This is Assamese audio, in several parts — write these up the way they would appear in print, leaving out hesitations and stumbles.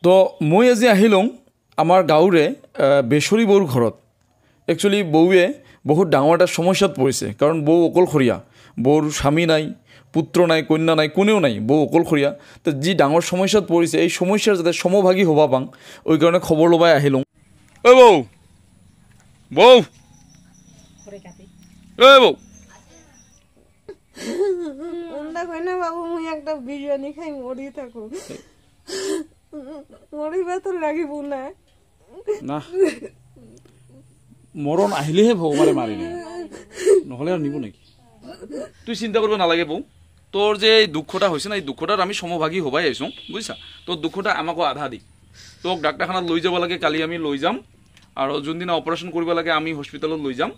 তো মই আজি আহিলোঁ আমাৰ গাঁৱৰে বেচৰী বৌৰ ঘৰত। একচুৱেলি বৌৱে বহুত ডাঙৰ এটা সমস্যাত পৰিছে, কাৰণ বৌ অকলশৰীয়া, বৌৰ স্বামী নাই, পুত্ৰ নাই, কন্যা নাই, কোনেও নাই, বৌ অকলশৰীয়া। তো যি ডাঙৰ সমস্যাত পৰিছে, এই সমস্যাৰ যাতে সমভাগী হ'ব পাওঁ, ওই কাৰণে খবৰ ল'বাই আহিলোঁ। ঐ বৌ, বৌ, ঐ বৌ, বাবু মুই একটা বিরিয়ানি খাই মরি থাকো, মরিবা তো লাগিব না। না মৰণ আহিলেহে ভগৱানে মাৰি নিয়ে, নহ'লে আৰু নিব নেকি? তুই চিন্তা কৰিব নালাগে বৌ, তোৰ যে এই দুখটা হৈছে না, এই দুখটাত আমি সমভাগী হ'বাই আহিছোঁ, বুজিছা? তোৰ দুখটা আমাকো আধা দি তোক ডাক্তৰখানাত লৈ যাব লাগে, কালি আমি লৈ যাম, আৰু যোনদিনা অপাৰেশ্যন কৰিব লাগে আমি হস্পিটেলত লৈ যাম,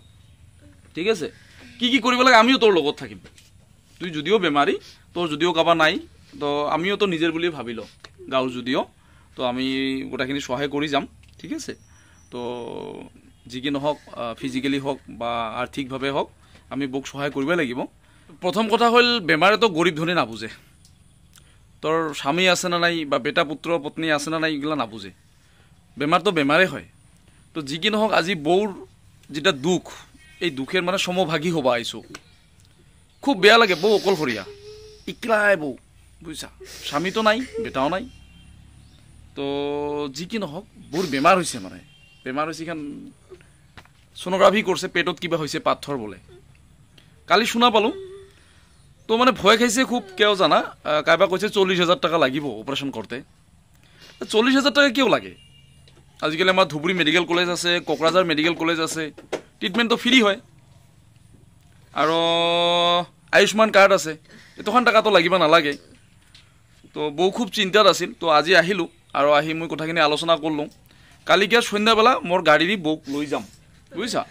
ঠিক আছে? কি কি কৰিব লাগে আমিও তোৰ লগত থাকিম। তুই যদিও বেমাৰী, তোৰ যদিও কাৰোবাৰ নাই, তো আমিও তো নিজেৰ বুলিয়ে ভাবি ল, গাঁৱৰ যদিও তো আমি গোটেইখিনি সহায় কৰি যাম, ঠিক আছে? তো যি কি নহওক, ফিজিকেলি হওক বা আৰ্থিকভাৱে হওক, আমি বৌক সহায় কৰিবই লাগিব। প্ৰথম কথা হ'ল বেমাৰেতো গৰীব ধনী নাবুজে, তোৰ স্বামী আছে না নাই বা বেটা পুত্ৰ পত্নী আছে না নাই এইগিলা নাবুজে, বেমাৰটো বেমাৰে হয়। তো যি কি নহওক আজি বৌৰ যেটা দুখ, এই দুখেৰ মানে সমভাগী হ'ব আহিছোঁ। খুব বেয়া লাগে, বৌ অকলশৰীয়া, ইকলাই বৌ, বুজিছা? স্বামীটো নাই, বেটাও নাই। তো যি কি নহওক বৌৰ বেমাৰ হৈছে, মানে বেমাৰ হৈছে, এখন সোনোগ্ৰাফি কৰিছে, পেটত কিবা হৈছে, পাথৰ বোলে। কালি শুনা পালোঁ, তো মানে ভয় খাইছে খুব। কিয় জানা? কাৰোবাক কৈছে 40,000 টাকা লাগিব অপাৰেশ্যন কৰোঁতে। 40,000 টাকা কিয় লাগে? আজিকালি আমাৰ ধুবুৰী মেডিকেল কলেজ আছে, কোকৰাঝাৰ মেডিকেল কলেজ আছে, ট্ৰিটমেণ্টটো ফ্ৰী হয়, আৰু আয়ুষ্মান কাৰ্ড আছে, এতখান টাকাটো লাগিব নালাগে। তো বৌ খুব চিন্তাত আছিল। তো আজি আহিলোঁ, আৰু আহি মই কথাখিনি আলোচনা কৰিলোঁ। কালিকে সন্ধ্যাবেলা মোৰ গাড়ী দি বৌক লৈ যাম, বুজিছা?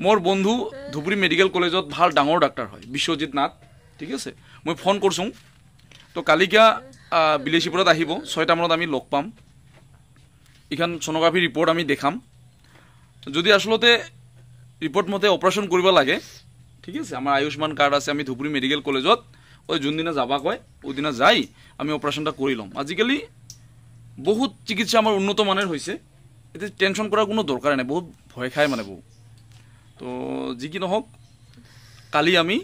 মোৰ বন্ধু ধুবুৰী মেডিকেল কলেজত ভাল ডাঙৰ ডাক্তৰ হয়, বিশ্বজিৎ নাথ, ঠিক আছে? মই ফোন কৰিছোঁ। তো কালিকা বিলাসীপুৰত আহিব, 6টা মানত আমি লগ পাম। এইখন সোনোগ্ৰাফি ৰিপৰ্ট আমি দেখাম। যদি আচলতে ৰিপৰ্ট মতে অপাৰেশ্যন কৰিব লাগে, ঠিক আছে, আমাৰ আয়ুষ্মান কাৰ্ড আছে, আমি ধুবুৰী মেডিকেল কলেজত ওই যোনদিনা যাবা কয় ওইদিনা যাই আমি অপাৰেশ্যনটা কৰি ল'ম। আজিকালি বহুত চিকিৎসা আমাৰ উন্নত মানের হৈছে, এতে টেনশন করার কোনো দরকার নাই, বহুত ভয় খায় মানে বউ। তো যি কি নহওক, কালি আমি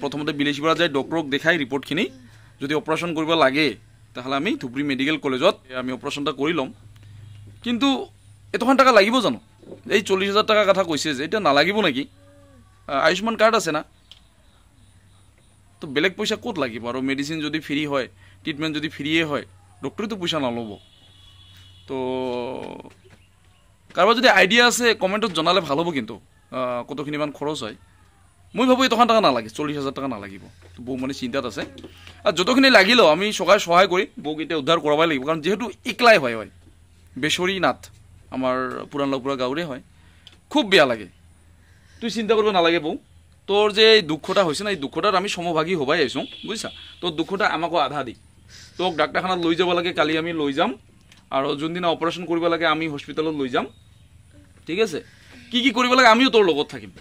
প্রথমতে বিলাসীপাৰা যাই ডক্টৰক দেখাই ৰিপোৰ্টখিনি, যদি অপাৰেশন কৰিব লাগে তাহলে আমি ধুবুৰী মেডিকেল কলেজত আমি অপাৰেশনটা কৰি ল'ম। কিন্তু এতখান টাকা লাগিব জানো? এই 40,000 টাকা কথা কৈছে যে, এটা নালাগিব নাকি? আয়ুষ্মান কাৰ্ড আছে না, তো বেলেগ পইচা ক'ত লাগিব? আৰু মেডিচিন যদি ফ্ৰী হয়, ট্ৰিটমেণ্ট যদি ফ্ৰীয়ে হয়, ডক্টৰেতো পইচা নল'ব। তো কাৰোবাৰ যদি আইডিয়া আছে কমেণ্টত জনালে ভাল হ'ব, কিন্তু কতখিনি মান খৰচ হয়। মই ভাবোঁ এতখান টাকা নালাগে, 40,000 টাকা নালাগিব। তো বৌ মানে চিন্তাত আছে, আৰু যতখিনি লাগিলেও আমি সহায় কৰি বৌক এতিয়া উদ্ধাৰ কৰাবই লাগিব, কাৰণ যিহেতু একলাই হয় বেচৰী নাথ, আমাৰ পুৰাণলপুৰা গাঁৱৰে হয়। খুব বেয়া লাগে, তুই চিন্তা কৰিব নালাগে বৌ, তোৰ যে এই দুখটা হৈছে না, এই দুখটাত আমি সমভাগী হ'বাই আহিছোঁ, বুজিছা? তোৰ দুখটা আমাকো আধা দি তোক ডাক্তৰখানাত লৈ যাব লাগে, কালি আমি লৈ যাম, আৰু যোনদিনা অপাৰেশ্যন কৰিব লাগে আমি হস্পিটেলত লৈ যাম, ঠিক আছে? কি কি কৰিব লাগে আমিও তোৰ লগত থাকিম।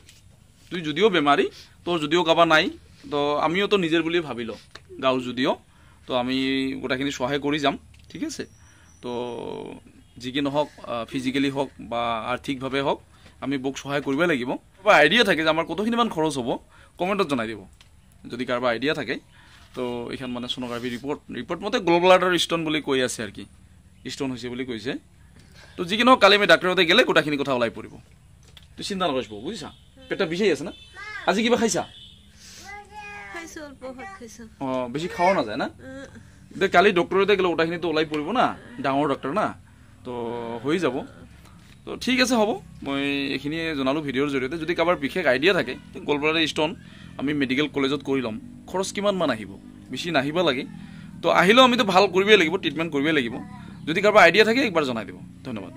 তুই যদিও বেমাৰী, তোৰ যদিও কাৰোবাৰ নাই, তো আমিও তো নিজেৰ বুলিয়ে ভাবি ল, গাঁৱৰ যদিও তো আমি গোটেইখিনি সহায় কৰি যাম, ঠিক আছে? তো যি কি নহওক, ফিজিকেলি হওক বা আৰ্থিকভাৱে হওক, আমি বৌক সহায় কৰিবই লাগিব। বা আইডিয়া থাকে যে আমাৰ কতখিনি মান খৰচ হ'ব, কমেণ্টত জনাই দিব যদি কাৰোবাৰ আইডিয়া থাকে। তো এইখন মানে সোনোগ্ৰাফি ৰিপৰ্ট মতে গল ব্লাডাৰ ষ্টন বুলি কৈ আছে, আৰু কি ষ্টন হৈছে বুলি কৈছে। তো যি কি নহওক, কালি আমি ডাক্তৰতে গেলে গোটেইখিনি কথা ওলাই পৰিব, তুই চিন্তা নকৰিব, বুজিছা? পেটটা বিষাই আছে না? আজি কিবা খাইছা? অঁ, বেছি খাওয়া নাযায় না? দে কালি ডক্টৰতে গেলে গোটেইখিনিতো ওলাই পৰিব না, ডাঙৰ ডক্টৰ না, তো হৈ যাব। তো ঠিক আছে, হ'ব, মই এইখিনিয়ে জনালোঁ ভিডিঅ'ৰ জৰিয়তে। যদি কাৰোবাৰ বিশেষ আইডিয়া থাকে, গল ব্লাডাৰ ষ্টন আমি মেডিকেল কলেজত কৰি ল'ম। খৰচ কিমান মান আহিব? বেছি নাহিব লাগে। তো আহিলেও আমিতো ভাল কৰিবই লাগিব, ট্ৰিটমেণ্ট কৰিবই লাগিব। যদি কাৰোবাৰ আইডিয়া থাকে একবাৰ জনাই দিব। ধন্যবাদ।